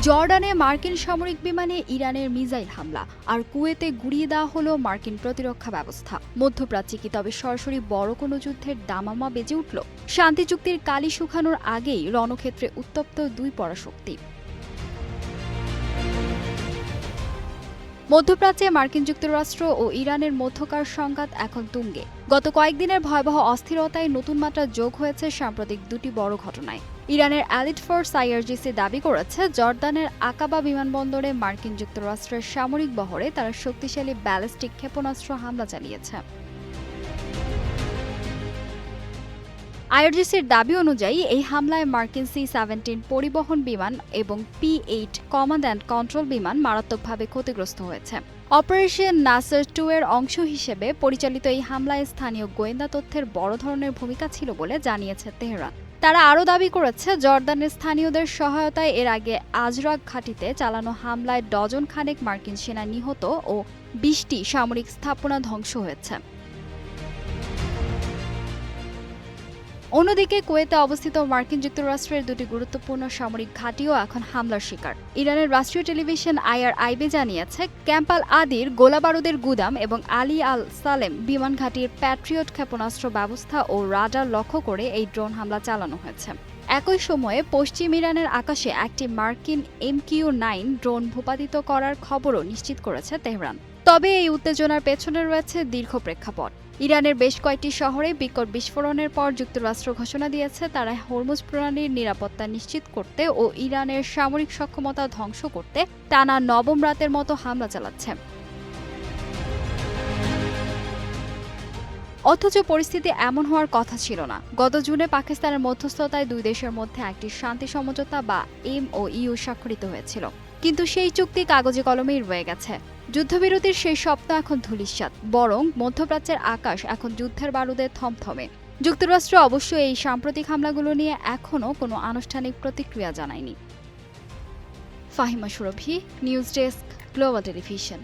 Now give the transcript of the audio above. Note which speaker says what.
Speaker 1: জর্ডানে মার্কিন সামরিক বিমানে ইরানের মিসাইল হামলা আর কুয়েতে গুড়িয়ে দেওয়া হলো মার্কিন প্রতিরক্ষা ব্যবস্থা। মধ্যপ্রাচ্যে কি তবে সরাসরি বড় কোনো যুদ্ধের দামামা বেজে উঠল? শান্তি চুক্তির কালি শুকানোর আগেই রণক্ষেত্রে উত্তপ্ত দুই পরাশক্তি। মধ্যপ্রাচ্যে মার্কিন যুক্তরাষ্ট্র ও ইরানের মধ্যকার সংঘাত এখন তুঙ্গে। গত কয়েকদিনের ভয়াবহ অস্থিরতায় নতুন মাত্রা যোগ হয়েছে সাম্প্রতিক দুটি বড় ঘটনায়। ইরানের এলিট ফোর্স আইআরজিসি দাবি করেছে জর্দানের আকাবা বিমানবন্দরে মার্কিন যুক্তরাষ্ট্রের সামরিক বহরে তারা শক্তিশালী ব্যালিস্টিক ক্ষেপণাস্ত্র হামলা চালিয়েছে। আইআরজিসির দাবি অনুযায়ী এই হামলায় মার্কিন C-17 পরিবহন বিমান এবং P-8 কমান্ড অ্যান্ড কন্ট্রোল বিমান মারাত্মকভাবে ক্ষতিগ্রস্ত হয়েছে। অপারেশন নাসর 2 এর অংশ হিসেবে পরিচালিত এই হামলায় স্থানীয় গোয়েন্দা তথ্যের বড় ধরনের ভূমিকা ছিল বলে জানিয়েছে তেহরান। তারা আরও দাবি করেছে জর্দানের স্থানীয়দের সহায়তায় এর আগে আজরাক ঘাঁটিতে চালানো হামলায় ডজন খানেক মার্কিন সেনা নিহত ও 20টি সামরিক স্থাপনা ধ্বংস হয়েছে। অন্যদিকে কুয়েতে অবস্থিত মার্কিন যুক্তরাষ্ট্রের দুটি গুরুত্বপূর্ণ সামরিক ঘাঁটিও এখন হামলার শিকার। ইরানের রাষ্ট্রীয় টেলিভিশন IRIB জানিয়েছে ক্যাম্প আল আদির গোলাবারুদের গুদাম এবং আলী আল সালেম বিমান ঘাঁটির প্যাট্রিয়ট ক্ষেপণাস্ত্র ব্যবস্থা ও রাডার লক্ষ্য করে এই ড্রোন হামলা চালানো হয়েছে। একই সময়ে পশ্চিম ইরানের আকাশে একটি মার্কিন MQ-9 ড্রোন ভূপাতিত করার খবরও নিশ্চিত করেছে তেহরান। তবে এই উত্তেজনার পেছনে রয়েছে দীর্ঘ প্রেক্ষাপট। ইরানের বেশ কয়েকটি শহরে বিকট বিস্ফোরণের পর যুক্তরাষ্ট্র ঘোষণা দিয়েছে তারা হরমুজ প্রণালীর নিরাপত্তা নিশ্চিত করতে ও ইরানের সামরিক সক্ষমতা ধ্বংস করতে টানা নবম রাতের মতো হামলা চালাচ্ছে। অথচ পরিস্থিতি এমন হওয়ার কথা ছিল না। গত জুনে পাকিস্তানের মধ্যস্থতায় দুই দেশের মধ্যে একটি শান্তি সমঝোতা বা MOU স্বাক্ষরিত হয়েছিল, কিন্তু সেই চুক্তি কাগজে কলমেই রয়ে গেছে। যুদ্ধবিরতির সেই স্বপ্ন এখন ধূলিসাৎ। বরং মধ্যপ্রাচ্যের আকাশ এখন যুদ্ধের বারুদে থমথমে। যুক্তরাষ্ট্র অবশ্য এই সাম্প্রতিক হামলাগুলো নিয়ে এখনও কোনো আনুষ্ঠানিক প্রতিক্রিয়া জানায়নি। ফাহিমা সুরভি, নিউজ ডেস্ক, গ্লোবাল টেলিভিশন।